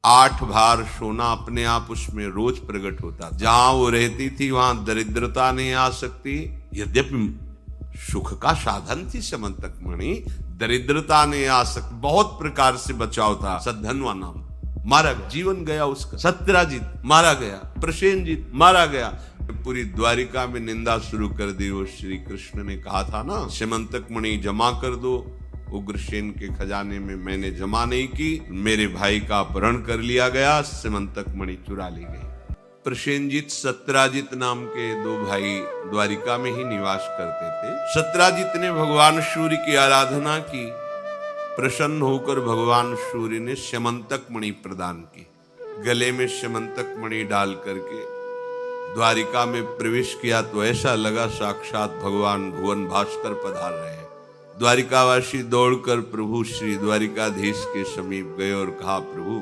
8 भार सोना अपने आप उसमें रोज प्रकट होता। जहां वो रहती थी वहां दरिद्रता नहीं आ सकती। यद्यपि सुख का साधन थी स्यमंतक मणि, दरिद्रता नहीं आ सकती। बहुत प्रकार से बचाव था। सद्धनवा नाम मारा, जीवन गया उसका। सत्यराजीत मारा गया, प्रसेनजीत मारा गया। पूरी द्वारिका में निंदा शुरू कर दी। वो श्री कृष्ण ने कहा था ना, स्यमंतक मणि जमा कर दो। उग्रसेन के खजाने में मैंने जमा नहीं की, मेरे भाई का अपहरण कर लिया गया, स्यमंतक मणि चुरा ली गई। प्रसेनजीत सत्यराजीत नाम के 2 भाई द्वारिका में ही निवास करते थे। सत्यराजीत ने भगवान सूर्य की आराधना की। प्रसन्न होकर भगवान सूर्य ने स्यमंतक मणि प्रदान की। गले में स्यमंतक मणि डाल करके द्वारिका में प्रवेश किया तो ऐसा लगा साक्षात भगवान भुवन भास्कर पधार रहे हैं। द्वारिकावासी दौड़कर प्रभु श्री द्वारिकाधीश के समीप गए और कहा, प्रभु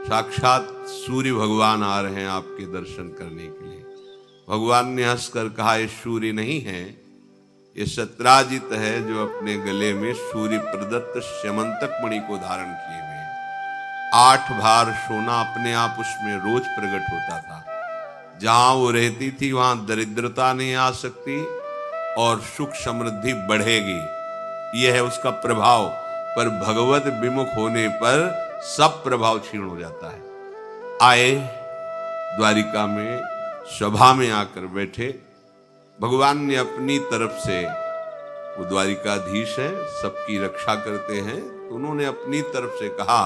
साक्षात सूर्य भगवान आ रहे हैं आपके दर्शन करने के लिए। भगवान ने हंसकर कहा, ये सूर्य नहीं है, ये सत्यराजीत है जो अपने गले में सूर्य प्रदत्त स्यमंतक मणि को धारण किए हुए। 8 भार सोना अपने आप उसमें रोज प्रकट होता था। जहां वो रहती थी वहां दरिद्रता नहीं आ सकती और सुख समृद्धि बढ़ेगी। यह है उसका प्रभाव। पर भगवत विमुख होने पर सब प्रभाव क्षीण हो जाता है। आए द्वारिका में, सभा में आकर बैठे। भगवान ने अपनी तरफ से, वो द्वारिकाधीश है, सबकी रक्षा करते हैं, तो उन्होंने अपनी तरफ से कहा,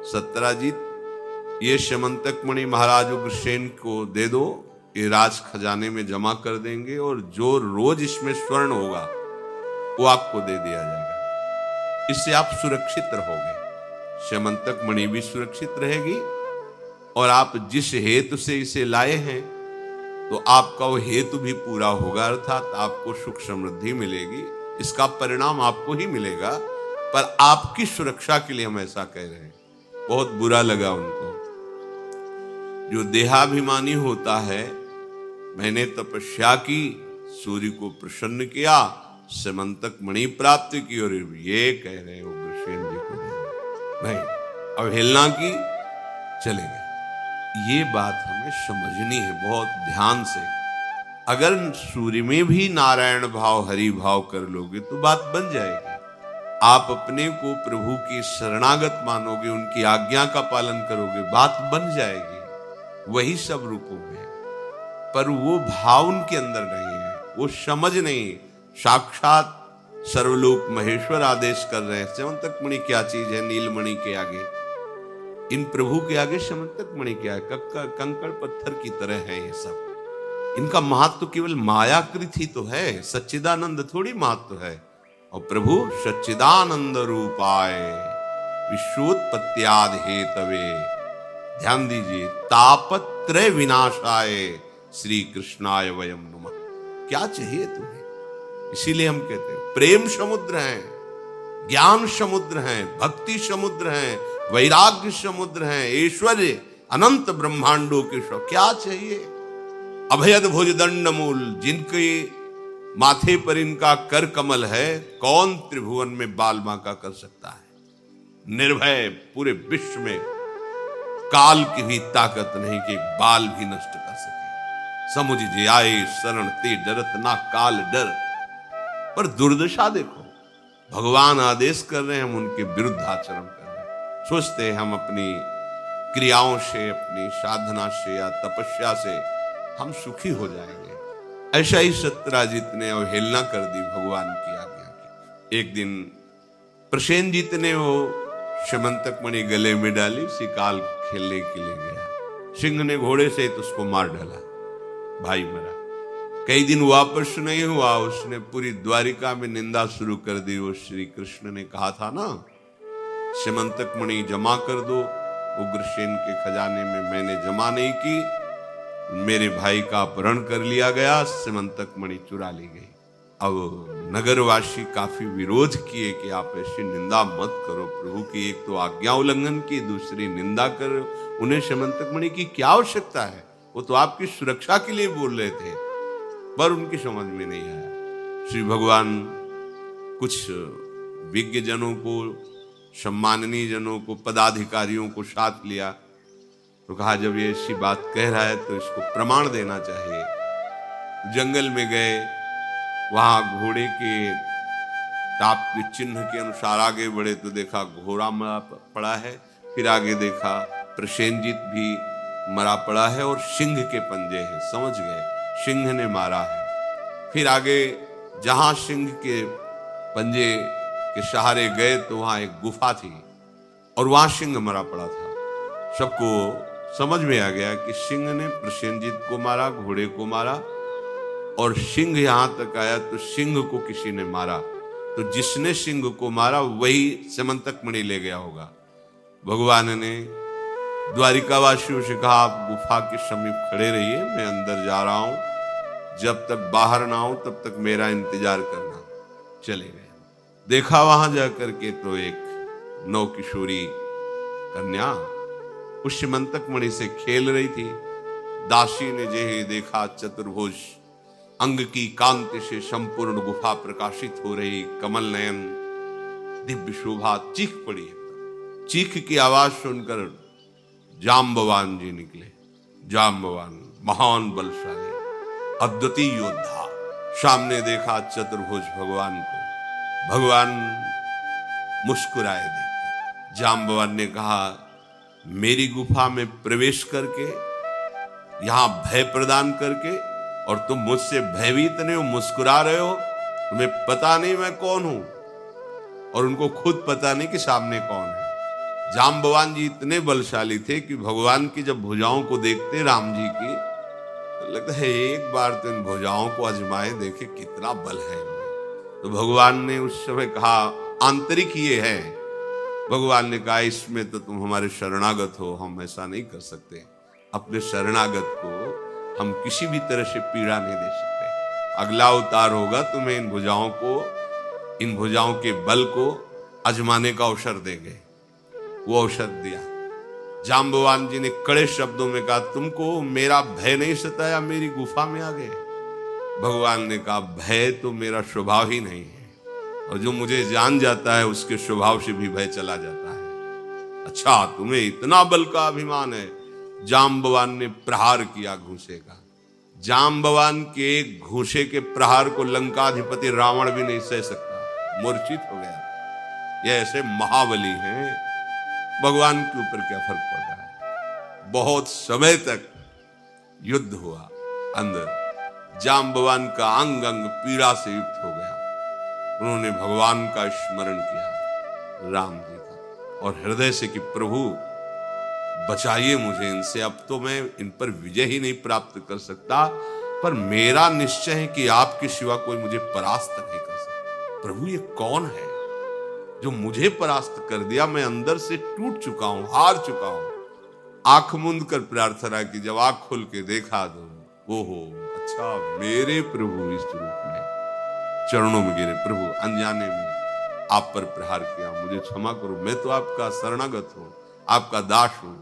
सत्यराजीत ये स्यमंतक मणि महाराज उग्रसेन को दे दो, ये राज खजाने में जमा कर देंगे और जो रोज इसमें स्वर्ण होगा वो आपको दे दिया जाएगा। इससे आप सुरक्षित रहोगे, स्यमंतक मणि भी सुरक्षित रहेगी और आप जिस हेतु से इसे लाए हैं तो आपका वो हेतु भी पूरा होगा, अर्थात आपको सुख समृद्धि मिलेगी। इसका परिणाम आपको ही मिलेगा, पर आपकी सुरक्षा के लिए हम ऐसा कह रहे हैं। बहुत बुरा लगा उनको। जो देहाभिमानी होता है, मैंने तपस्या की, सूर्य को प्रसन्न किया, स्यमंतक मणि प्राप्त की, और ये कह रहे हो उग्रसेन जी को नहीं, अवहेलना की, चले गए। ये बात हमें समझनी है बहुत ध्यान से। अगर सूर्य में भी नारायण भाव, हरि भाव कर लोगे तो बात बन जाएगी। आप अपने को प्रभु की शरणागत मानोगे, उनकी आज्ञा का पालन करोगे, बात बन जाएगी। वही सब रूपों में, पर वो भाव उनके अंदर नहीं है, वो समझ नहीं। साक्षात सर्वलोक महेश्वर आदेश कर रहे हैं। स्यमंतक मणि क्या चीज है नीलमणि के आगे? इन प्रभु के आगे स्यमंतक मणि क्या है? कंकड़ पत्थर की तरह है ये सब। इनका महत्व तो केवल मायाकृत ही तो है, सच्चिदानंद थोड़ी महत्व है। और प्रभु सच्चिदानंद रूपाय विश्वोत्पत्त्यादि हेतवे, ध्यान दीजिए, तापत्रय विनाशाय श्री कृष्णाय वयम नमः। क्या चाहिए तुम्हें? इसीलिए हम कहते हैं प्रेम समुद्र है, ज्ञान समुद्र है, भक्ति समुद्र है, वैराग्य समुद्र है, ऐश्वर्य अनंत ब्रह्मांडों के सब। क्या चाहिए? अभयद भुजदंड मूल, जिनके माथे पर इनका कर कमल है, कौन त्रिभुवन में बाल बांका कर सकता है? निर्भय पूरे विश्व में काल की भी ताकत नहीं कि एक बाल भी नष्ट कर सके। समुझ जे आए शरण ते डरत ना काल डर। पर दुर्दशा देखो, भगवान आदेश कर रहे हैं, हम उनके विरुद्ध आचरण कर रहे हैं। सोचते हैं हम अपनी क्रियाओं से, अपनी साधना से या तपस्या से हम सुखी हो जाएंगे। ऐसा ही सत्यराजीत ने अवहेलना कर दी भगवान की आज्ञा की। एक दिन प्रसेनजीत ने वो स्यमंतक मणि गले में डाली, शिकार खेलने के लिए गया। सिंह ने घोड़े से तो उसको मार डाला, भाई मरा। कई दिन वापस नहीं हुआ, उसने पूरी द्वारिका में निंदा शुरू कर दी। वो श्री कृष्ण ने कहा था ना, स्यमंतक मणि जमा कर दो, उग्रसेन के खजाने में मैंने जमा नहीं की, मेरे भाई का अपहरण कर लिया गया, स्यमंतक मणि चुरा ली गई। अब नगरवासी काफी विरोध किए कि आप ऐसी निंदा मत करो, प्रभु की एक तो आज्ञा उल्लंघन की, दूसरी निंदा कर, उन्हें स्यमंतक मणि की क्या आवश्यकता है? वो तो आपकी सुरक्षा के लिए बोल रहे थे। पर उनकी समझ में नहीं आया। श्री भगवान कुछ विज्ञ जनों को सम्माननीय जनों को, पदाधिकारियों को साथ लिया। तो कहा जब ये ऐसी बात कह रहा है तो इसको प्रमाण देना चाहिए। जंगल में गए, वहां घोड़े के टाप के चिन्ह के अनुसार आगे बढ़े तो देखा घोड़ा मरा पड़ा है। फिर आगे देखा प्रसेनजीत भी मरा पड़ा है और सिंह के पंजे हैं। समझ गए सिंह ने मारा है। फिर आगे जहां सिंह के पंजे के सहारे गए तो वहां एक गुफा थी और वहां सिंह मरा पड़ा था। सबको समझ में आ गया कि सिंह ने प्रसेनजीत को मारा, घोड़े को मारा, और सिंह यहां तक आया तो सिंह को किसी ने मारा। तो जिसने सिंह को मारा वही स्यमंतक मणि ले गया होगा। भगवान ने द्वारिकावासियों से कहा आप गुफा के समीप खड़े रहिए, मैं अंदर जा रहा हूं, जब तक बाहर ना आऊं तब तक मेरा इंतजार करना। चले गए। देखा वहां जाकर के तो एक नौ किशोरी कन्या उस स्यमंतक मणि से खेल रही थी। दासी ने जे देखा चतुर्भुज अंग की कांति से संपूर्ण गुफा प्रकाशित हो रही, कमल नयन, दिव्य शोभा, चीख पड़ी। चीख की आवाज सुनकर जाम्बवान जी निकले। जाम्बवान महान बलशाली अद्वितीय योद्धा। सामने देखा चतुर्भुज भगवान को। भगवान मुस्कुराए देखकर। जाम्बवान ने कहा मेरी गुफा में प्रवेश करके, यहां भय प्रदान करके, और तुम मुझसे भयभीत नहीं हो, मुस्कुरा रहे हो। तुम्हें पता नहीं मैं कौन हूं, और उनको खुद पता नहीं कि सामने कौन है। जाम्बवान जी इतने बलशाली थे कि भगवान की जब भुजाओं को देखते राम जी की, तो लगता है एक बार तो इन भुजाओं को आजमाए देखे कितना बल है इनमें। तो भगवान ने उस समय कहा आंतरिक ये है। भगवान ने कहा इसमें तो तुम हमारे शरणागत हो, हम ऐसा नहीं कर सकते। अपने शरणागत को हम किसी भी तरह से पीड़ा नहीं दे सकते। अगला अवतार होगा तुम्हें इन भुजाओं के बल को आजमाने का अवसर देंगे। वो अवसर दिया। जाम्बवान जी ने कड़े शब्दों में कहा तुमको मेरा भय नहीं सताया, मेरी गुफा में आ गए। भगवान ने कहा भय तो मेरा स्वभाव ही नहीं है, और जो मुझे जान जाता है उसके स्वभाव से भी भय चला जाता है। अच्छा तुम्हें इतना बल का अभिमान है। जाम्बवान ने प्रहार किया घूंसे का। जाम्बवान के घूंसे के प्रहार को लंकाधिपति रावण भी नहीं सह सकता, मूर्छित हो गया। ये ऐसे महाबली हैं, भगवान के ऊपर क्या फर्क पड़ रहा है। बहुत समय तक युद्ध हुआ अंदर। जाम्बवान का अंग अंग पीड़ा से युक्त हो गया। उन्होंने भगवान का स्मरण किया, राम जी का, और हृदय से कि प्रभु बचाइए मुझे इनसे। अब तो मैं इन पर विजय ही नहीं प्राप्त कर सकता, पर मेरा निश्चय है कि आपके सिवा कोई मुझे परास्त नहीं कर सकता। प्रभु ये कौन है जो मुझे परास्त कर दिया? मैं अंदर से टूट चुका हूं, हार चुका हूं। आंख मूंद कर प्रार्थना की। जब आंख खोल के देखा तो ओहो अच्छा मेरे प्रभु इस रूप में चरणों में गिरे। प्रभु अनजाने में आप पर प्रहार किया, मुझे क्षमा करो, मैं तो आपका शरणागत हूं, आपका दास हूं।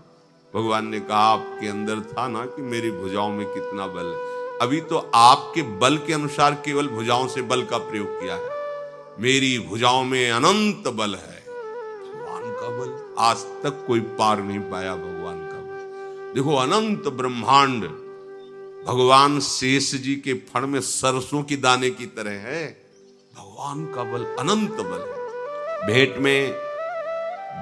भगवान ने कहा आपके अंदर था ना कि मेरी भुजाओं में कितना बल है। अभी तो आपके बल के अनुसार केवल भुजाओं से बल का प्रयोग किया है। मेरी भुजाओं में अनंत बल है। भगवान का बल आज तक कोई पार नहीं पाया। भगवान का बल देखो, अनंत ब्रह्मांड भगवान शेष जी के फण में सरसों की दाने की तरह है। भगवान का बल अनंत बल है। भेंट में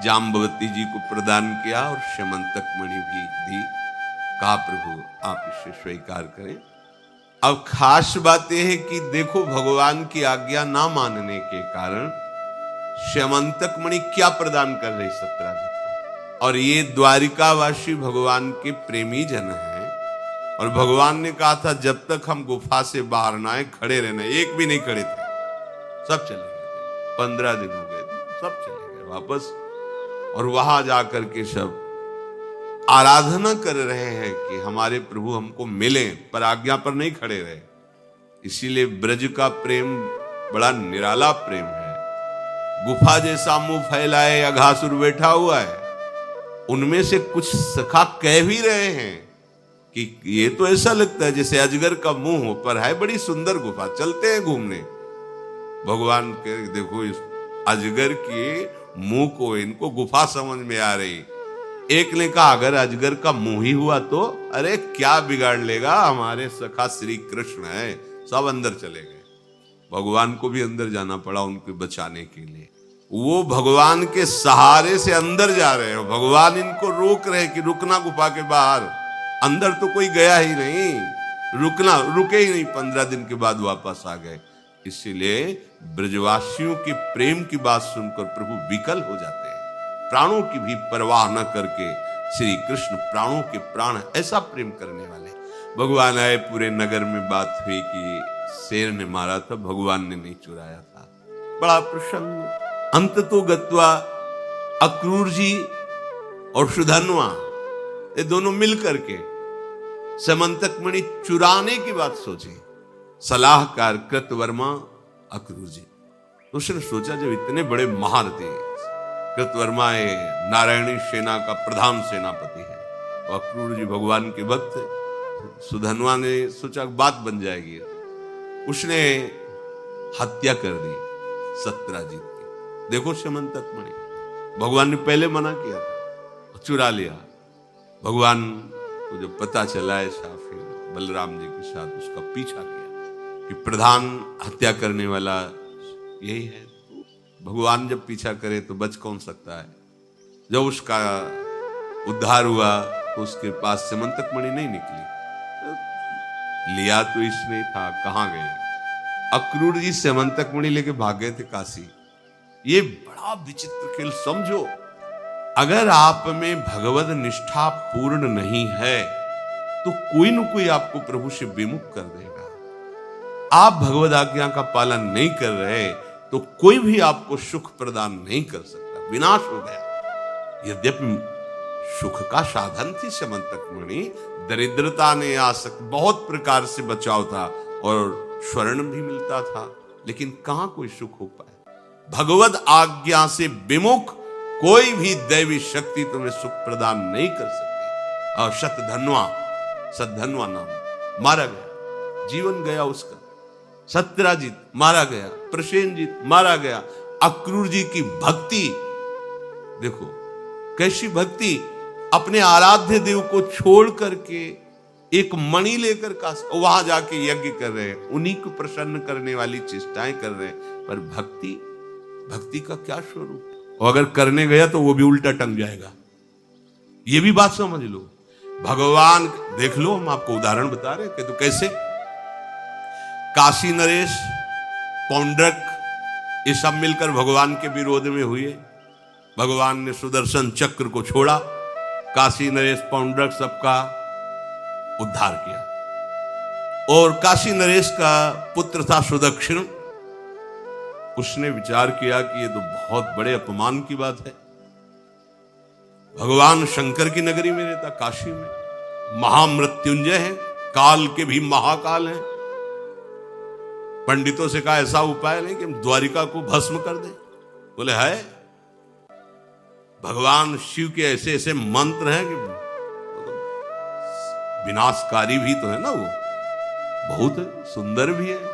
जाम्बवती जी को प्रदान किया और स्यमंतक मणि भी दी। कहा प्रभु आप इसे स्वीकार करें। अब खास बात यह है कि देखो भगवान की आज्ञा ना मानने के कारण स्यमंतक मणि क्या प्रदान कर रही सत्यराजी को। और ये द्वारिकावासी भगवान के प्रेमी जन हैं, और भगवान ने कहा था जब तक हम गुफा से बाहर ना आए खड़े रहना। एक भी नहीं खड़े थे, सब चले गए। 15 दिन हो गए थे, सब चले गए वापस। और वहां जाकर के सब आराधना कर रहे हैं कि हमारे प्रभु हमको मिले, पर आज्ञा पर नहीं खड़े रहे। इसीलिए ब्रज का प्रेम बड़ा निराला प्रेम है। गुफा जैसा मुंह फैलाए अघासुर बैठा हुआ है, उनमें से कुछ सखा कह भी रहे हैं कि ये तो ऐसा लगता है जैसे अजगर का मुंह हो, पर है बड़ी सुंदर गुफा, चलते हैं घूमने। भगवान के देखो इस अजगर के मुंह को इनको गुफा समझ में आ रही। एक ने कहा अगर अजगर का मुंह ही हुआ तो अरे क्या बिगाड़ लेगा, हमारे सखा श्री कृष्ण है। सब अंदर चले गए। भगवान को भी अंदर जाना पड़ा उनको बचाने के लिए। वो भगवान के सहारे से अंदर जा रहे हो, भगवान इनको रोक रहे कि रुकना गुफा के बाहर। अंदर तो कोई गया ही नहीं, रुके ही नहीं। 15 दिन के बाद वापस आ गए। इसीलिए ब्रजवासियों के प्रेम की बात सुनकर प्रभु विकल हो जाते हैं। प्राणों की भी परवाह न करके श्री कृष्ण प्राणों के प्राण, ऐसा प्रेम करने वाले भगवान आए। पूरे नगर में बात हुई कि शेर ने मारा था, भगवान ने नहीं चुराया था। बड़ा प्रसंग। अंत तो गत्वा अक्रूर जी और सुधन्वा ये दोनों मिल करके समंतक मणि चुराने की बात सोची। सलाहकार कृतवर्मा अक्रूर जी। उसने सोचा जब इतने बड़े महारथी, कृतवर्मा नारायणी सेना का प्रधान सेनापति है और अक्रूर जी भगवान के भक्त है, सुधन्वा ने सोचा बात बन जाएगी। उसने हत्या कर दी सत्यराजीत की। देखो समंतक मणि भगवान ने पहले मना किया था, चुरा लिया। भगवान को जब पता चला ऐसा, फिर बलराम जी के साथ उसका पीछा किया कि प्रधान हत्या करने वाला यही है। भगवान जब पीछा करे तो बच कौन सकता है। जब उसका उद्धार हुआ तो उसके पास समंतक मणि नहीं निकली। लिया तो इसने था, कहां गए। अक्रूर जी समंतक मणि लेके भाग गए थे काशी। ये बड़ा विचित्र खेल समझो। अगर आप में भगवत निष्ठा पूर्ण नहीं है तो कोई न कोई आपको प्रभु से विमुख कर देगा। आप भगवत आज्ञा का पालन नहीं कर रहे तो कोई भी आपको सुख प्रदान नहीं कर सकता। विनाश हो गया। यद्यपि सुख का साधन थी समंतक मणि, दरिद्रता ने आसक्त बहुत प्रकार से बचाव था और स्वर्ण भी मिलता था, लेकिन कहां कोई सुख हो पाए। भगवत आज्ञा से विमुख कोई भी दैवी शक्ति तुम्हें सुख प्रदान नहीं कर सकती। और सतधन्वा नाम मारा गया, जीवन गया उसका। सत्यराजीत मारा गया, प्रसेनजीत मारा गया। अक्रूर जी की भक्ति देखो, कैसी भक्ति। अपने आराध्य देव को छोड़ करके एक मणि लेकर वहां जाके यज्ञ कर रहे हैं, उन्हीं को प्रसन्न करने वाली चेष्टाएं कर रहे हैं। पर भक्ति का क्या स्वरूप। और अगर करने गया तो वो भी उल्टा टंग जाएगा। ये भी बात समझ लो। भगवान देख लो, हम आपको उदाहरण बता रहे हैं कि तो कैसे काशी नरेश, पौंड्रक ये सब मिलकर भगवान के विरोध में हुए। भगवान ने सुदर्शन चक्र को छोड़ा, काशी नरेश पौंड्रक सबका उद्धार किया। और काशी नरेश का पुत्र था सुदक्षिण। उसने विचार किया कि ये तो बहुत बड़े अपमान की बात है। भगवान शंकर की नगरी में रहता, काशी में महामृत्युंजय है, काल के भी महाकाल हैं। पंडितों से कहा ऐसा उपाय नहीं कि हम द्वारिका को भस्म कर दें। बोले है, भगवान शिव के ऐसे ऐसे मंत्र हैं कि विनाशकारी भी तो है ना, वो बहुत सुंदर भी है।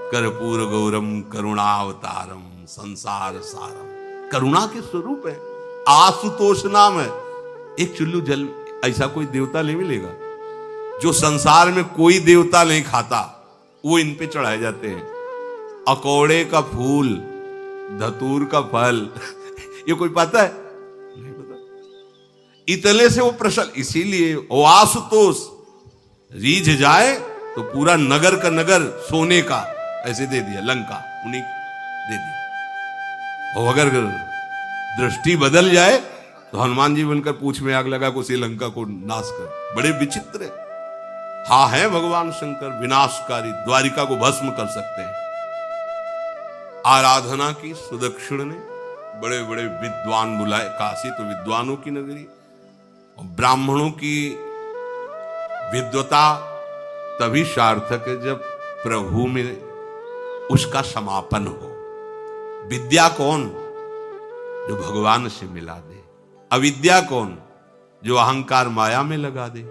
कर्पूर गौरम करुणावतारम संसार सारम, करुणा के स्वरूप है। आशुतोष नाम है। एक चुल्लू जल ऐसा कोई देवता नहीं मिलेगा जो संसार में कोई देवता नहीं खाता, वो इन पे चढ़ाए जाते हैं। अकौड़े का फूल, धतूर का फल ये कोई पाता है? नहीं पता। इतने से वो प्रसन्न, इसीलिए वो आशुतोष रीझ जाए तो पूरा नगर का नगर सोने का ऐसे दे दिया, लंका उन्हीं दे दी। और अगर दृष्टि बदल जाए तो हनुमान जी बनकर पूंछ में आग लगा को श्रीलंका को नाश कर। बड़े विचित्र है। हाँ है भगवान शंकर विनाशकारी, द्वारिका को भस्म कर सकते हैं। आराधना की सुदक्षिण ने, बड़े बड़े विद्वान बुलाए। काशी तो विद्वानों की नगरी, और ब्राह्मणों की विद्वता तभी सार्थक है जब प्रभु में उसका समापन हो। विद्या कौन? जो भगवान से मिला दे। अविद्या कौन? जो अहंकार माया में लगा दे।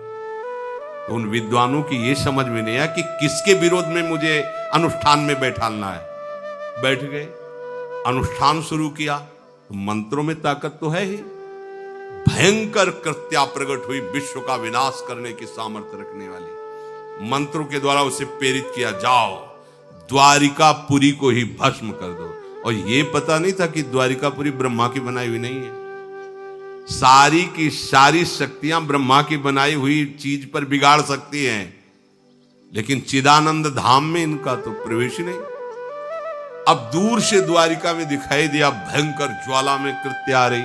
तो उन विद्वानों की ये समझ में नहीं आया कि किसके विरोध में मुझे अनुष्ठान में बैठालना है। बैठ गए, अनुष्ठान शुरू किया। तो मंत्रों में ताकत तो है ही। भयंकर कृत्या प्रकट हुई, विश्व का विनाश करने की सामर्थ्य रखने वाली। मंत्रों के द्वारा उसे प्रेरित किया, जाओ द्वारिकापुरी को ही भस्म कर दो। और ये पता नहीं था कि द्वारिकापुरी ब्रह्मा की बनाई हुई नहीं है। सारी की सारी शक्तियां ब्रह्मा की बनाई हुई चीज पर बिगाड़ सकती हैं, लेकिन चिदानंद धाम में इनका तो प्रवेश ही नहीं। अब दूर से द्वारिका में दिखाई दिया, भयंकर ज्वाला में कृत्य आ रही।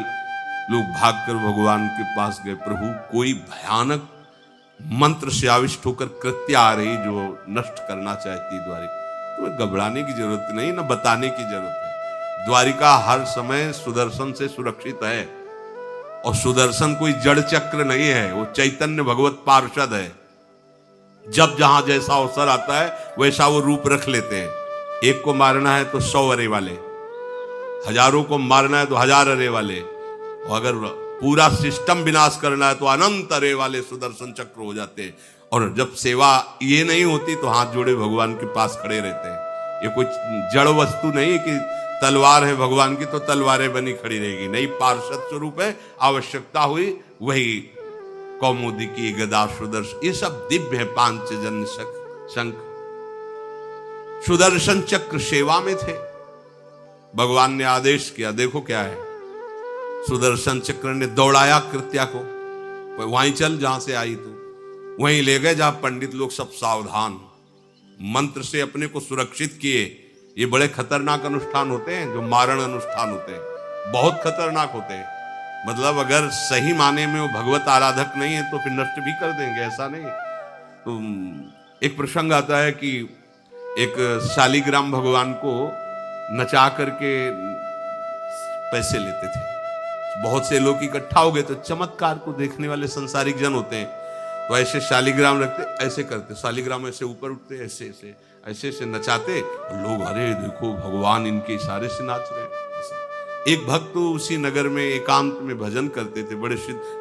लोग भागकर भगवान के पास गए, प्रभु कोई भयानक मंत्र से आविष्ट होकर कृत्य आ रही जो नष्ट करना चाहती द्वारिका। तुम्हें घबराने की जरूरत नहीं, ना बताने की जरूरत है। द्वारिका हर समय सुदर्शन से सुरक्षित है, और सुदर्शन कोई जड़ चक्र नहीं है, वो चैतन्य भगवत पार्षद है। जब जहां जैसा अवसर आता है वैसा वो रूप रख लेते हैं। एक को मारना है तो 100 अरे वाले, हजारों को मारना है तो 1000 अरे वाले, और अगर पूरा सिस्टम विनाश करना है तो अनंत अरे वाले सुदर्शन चक्र हो जाते हैं। और जब सेवा ये नहीं होती तो हाथ जोड़े भगवान के पास खड़े रहते हैं। ये कोई जड़ वस्तु नहीं है कि तलवार है भगवान की तो तलवारें बनी खड़ी रहेगी, नहीं, पार्षद स्वरूप है। आवश्यकता हुई वही कौमुदी की गदा सुदर्शन, ये सब दिव्य है। पांचजन्य शंख सुदर्शन चक्र सेवा में थे। भगवान ने आदेश किया, देखो क्या है। सुदर्शन चक्र ने दौड़ाया कृत्या को, वहीं चल जहां से आई तू, वहीं ले गए जहां पंडित लोग सब सावधान, मंत्र से अपने को सुरक्षित किए। ये बड़े खतरनाक अनुष्ठान होते हैं, जो मारण अनुष्ठान होते हैं, बहुत खतरनाक होते हैं। मतलब अगर सही माने में वो भगवत आराधक नहीं है तो फिर नष्ट भी कर देंगे, ऐसा नहीं। तो एक प्रसंग आता है कि एक शालिग्राम भगवान को नचा करके पैसे लेते थे। बहुत से लोग इकट्ठा हो गए, तो चमत्कार को देखने वाले संसारिक जन होते हैं, तो ऐसे शालिग्राम रखते, ऐसे करते, शालिग्राम ऐसे ऊपर उठते, ऐसे ऐसे ऐसे ऐसे नचाते, लोग अरे देखो भगवान इनके इशारे से नाच रहे हैं। एक भक्त तो उसी नगर में एकांत में भजन करते थे, बड़े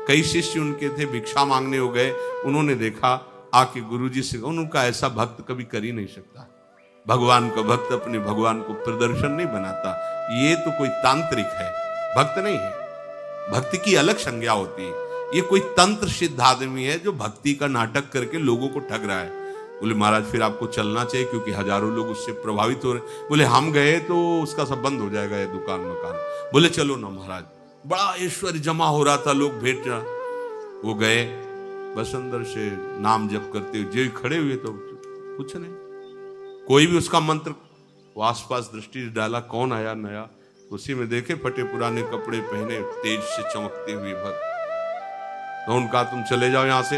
कई शिष्य उनके थे, भिक्षा मांगने हो गए। उन्होंने देखा, आके गुरुजी से, उनका ऐसा भक्त कभी कर ही नहीं सकता। भगवान का भक्त अपने भगवान को प्रदर्शन नहीं बनाता, ये तो कोई तांत्रिक है, भक्त नहीं है। भक्ति की अलग संज्ञा होती है। ये कोई तंत्र सिद्ध आदमी है जो भक्ति का नाटक करके लोगों को ठग रहा है। बोले महाराज फिर आपको चलना चाहिए, क्योंकि हजारों लोग उससे प्रभावित हो रहे। बोले हम गए तो उसका सब बंद हो जाएगा, ये दुकान मकान। बोले चलो ना महाराज, बड़ा ऐश्वर्य जमा हो रहा था, लोग भेंट रहा। वो गए, बस अंदर से नाम जप करते हुए जो खड़े हुए, तो कुछ नहीं, कोई भी उसका मंत्र। वो आसपास दृष्टि डाला, कौन आया नया, उसी में देखे फटे पुराने कपड़े पहने, तेज से चमकते हुए भक्त। तो उनका तुम चले जाओ यहां से।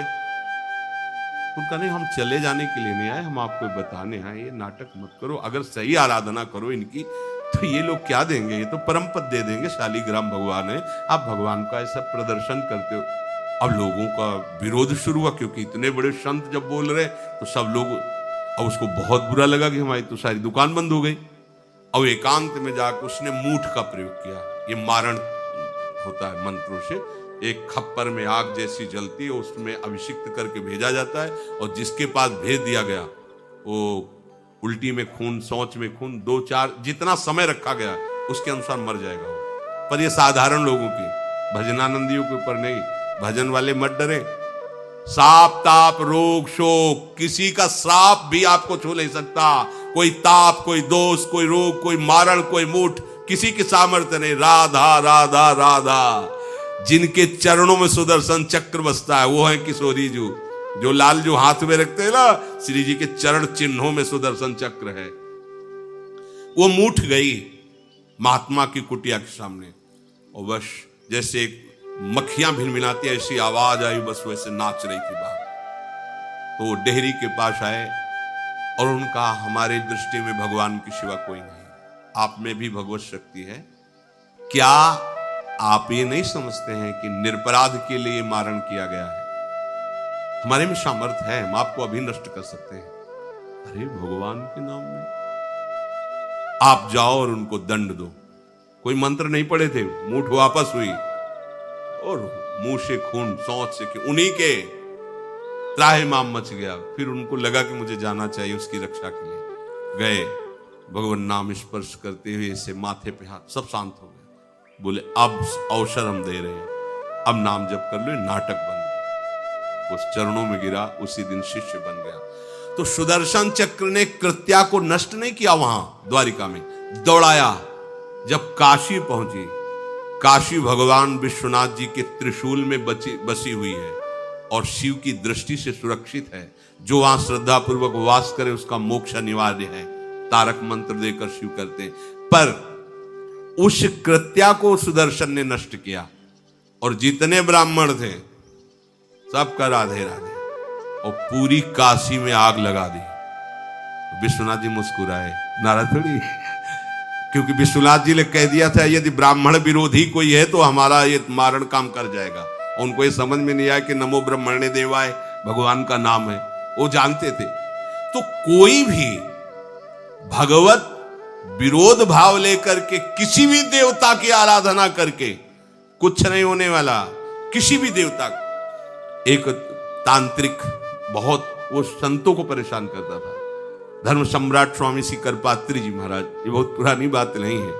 उनका नहीं, हम चले जाने के लिए नहीं आए, हम आपको बताने आए, ये नाटक मत करो। अगर सही आराधना करो इनकी तो ये लोग क्या देंगे, ये तो परम पद दे देंगे। शालिग्राम भगवान है, आप भगवान का ऐसा प्रदर्शन करते हो। अब लोगों का विरोध शुरू हुआ, क्योंकि इतने बड़े संत जब बोल रहे तो सब लोग, अब उसको बहुत बुरा लगा कि हमारी तो सारी दुकान बंद हो गई। अब एकांत में जाकर उसने मूठ का प्रयोग किया। ये मारण होता है मंत्रों से। एक खप्पर में आग जैसी जलती है, उसमें अभिषिक्त करके भेजा जाता है, और जिसके पास भेज दिया गया वो उल्टी में खून, शौच में खून, 2-4 जितना समय रखा गया उसके अनुसार मर जाएगा वो। पर ये साधारण लोगों की, भजनानंदियों के ऊपर नहीं। भजन वाले मत डरे। साप ताप रोग शोक, किसी का श्राप भी आपको छू नहीं सकता। कोई ताप, कोई दोष, कोई रोग, कोई मारण, कोई मूठ, किसी की सामर्थ्य नहीं। राधा राधा राधा। जिनके चरणों में सुदर्शन चक्र बसता है वो है किशोरी जी, जो लाल जो हाथ में रखते हैं ना, श्री जी के चरण चिन्हों में सुदर्शन चक्र है। वो मूठ गई महात्मा की कुटिया के सामने, और बस जैसे मक्खियां भिनभिनाती ऐसी आवाज आई, बस वैसे नाच रही थी बाहर। तो वो डेहरी के पास आए और उनका, हमारी दृष्टि में भगवान की सिवा कोई नहीं, आप में भी भगवत शक्ति है। क्या आप ये नहीं समझते हैं कि निरपराध के लिए मारण किया गया है? हमारे में सामर्थ्य है, हम आपको अभी नष्ट कर सकते हैं। अरे भगवान के नाम में आप जाओ और उनको दंड दो। कोई मंत्र नहीं पढ़े थे, मूठ वापस हुई और मुंह से खून, शौच से, उन्हीं के त्राहिमाम मच गया। फिर उनको लगा कि मुझे जाना चाहिए उसकी रक्षा के लिए। गए, भगवान नाम स्पर्श करते हुए ऐसे माथे पे हाथ, सब शांत हो गए। बोले अब अवसर हम दे रहे हैं, अब नाम जप कर लो। नाटक बन गया, उस चरणों में गिरा, उसी दिन शिष्य बन गया। तो सुदर्शन चक्र ने कृत्या को नष्ट नहीं किया, वहां द्वारिका में दौड़ाया। जब काशी पहुंची, काशी भगवान विश्वनाथ जी के त्रिशूल में बसी हुई है और शिव की दृष्टि से सुरक्षित है। जो वहां श्रद्धा पूर्वक वास करे उसका मोक्ष अनिवार्य है, तारक मंत्र देकर शिव करते। पर उस कृत्या को सुदर्शन ने नष्ट किया और जितने ब्राह्मण थे सबका राधे राधे, और पूरी काशी में आग लगा दी। विश्वनाथ जी मुस्कुराए, नाराज थोड़ी, क्योंकि विश्वनाथ जी ने कह दिया था यदि ब्राह्मण विरोधी कोई है तो हमारा ये मारण काम कर जाएगा। उनको ये समझ में नहीं आया कि नमो ब्रह्मणे देवाय भगवान का नाम है, वो जानते थे। तो कोई भी भगवत विरोध भाव लेकर के किसी भी देवता की आराधना करके कुछ नहीं होने वाला। किसी भी देवता, एक तांत्रिक बहुत वो संतों को परेशान करता था, धर्म सम्राट स्वामी श्री करपात्री जी महाराज, ये बहुत पुरानी बात नहीं है।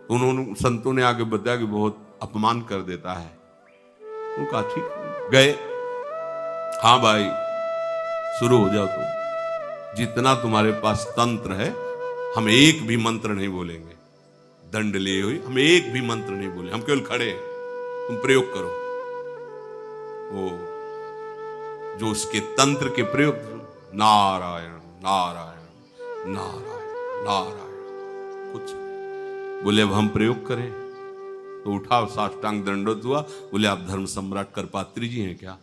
उन्होंने संतों ने आगे बताया कि बहुत अपमान कर देता है। उनका ठीक गए, हाँ भाई शुरू हो जाओ तुम, जितना तुम्हारे पास तंत्र है हम एक भी मंत्र नहीं बोलेंगे, दंड लिए हुए हम एक भी मंत्र नहीं बोले, हम केवल खड़े हैं, तुम प्रयोग करो। वो जो उसके तंत्र के प्रयोग, नारायण नारायण नारायण नारायण, कुछ बोले अब हम प्रयोग करें। तो उठा, साष्टांग दंडोत हुआ, बोले आप धर्म सम्राट करपात्री जी हैं क्या?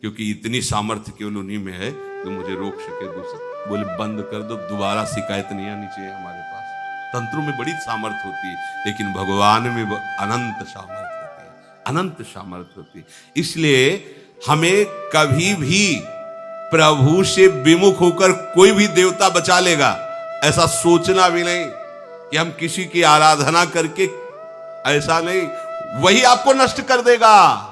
क्योंकि इतनी सामर्थ्य केवल उन्हीं में है जो मुझे रोक सके दूसरे। बोले बंद कर दो, दोबारा शिकायत नहीं आनी चाहिए हमारे पास। तंत्रों में बड़ी सामर्थ्य होती है, लेकिन भगवान में अनंत सामर्थ्य होती है, अनंत सामर्थ्य होती है। इसलिए हमें कभी भी प्रभु से विमुख होकर कोई भी देवता बचा लेगा ऐसा सोचना भी नहीं कि हम किसी की आराधना करके, ऐसा नहीं, वही आपको नष्ट कर देगा।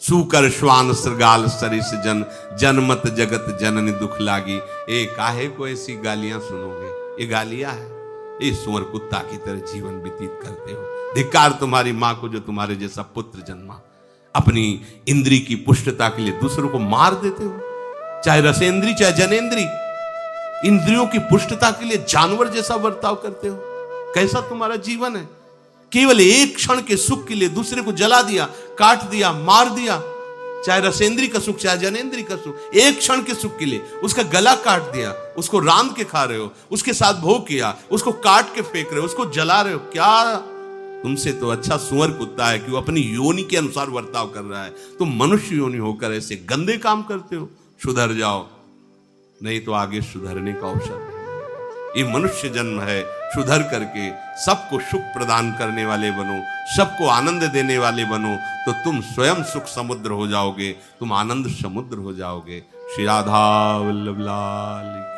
सूकर श्वान श्रृगाल सरिस जन, जनमत जगत जननी दुख लागी। ए काहे को ऐसी गालियां सुनोगे? ये गालियां है, ये सुअर कुत्ता की तरह जीवन व्यतीत करते हो। धिक्कार तुम्हारी मां को जो तुम्हारे जैसा पुत्र जन्मा। अपनी इंद्री की पुष्टता के लिए दूसरों को मार देते हो, चाहे रसेंद्री चाहे जनेंद्री। इंद्रियों की पुष्टता के लिए जानवर जैसा बर्ताव करते हो। कैसा तुम्हारा जीवन है? केवल एक क्षण के सुख के लिए दूसरे को जला दिया, काट दिया, मार दिया। चाहे रसेंद्री का सुख चाहे जनेंद्री का सुख, एक क्षण के सुख के लिए उसका गला काट दिया, उसको रांध के खा रहे हो, उसके साथ भोग किया, उसको काट के फेंक रहे हो, उसको जला रहे हो। क्या तुमसे तो अच्छा सुअर कुत्ता है कि वो अपनी योनि के अनुसार बर्ताव कर रहा है। तुम मनुष्य योनि होकर ऐसे गंदे काम करते हो। सुधर जाओ, नहीं तो आगे सुधरने का अवसर नहीं मिलेगा। ये मनुष्य जन्म है, सुधर करके सबको सुख प्रदान करने वाले बनो, सबको आनंद देने वाले बनो, तो तुम स्वयं सुख समुद्र हो जाओगे, तुम आनंद समुद्र हो जाओगे। श्री राधा वल्लभ लाल।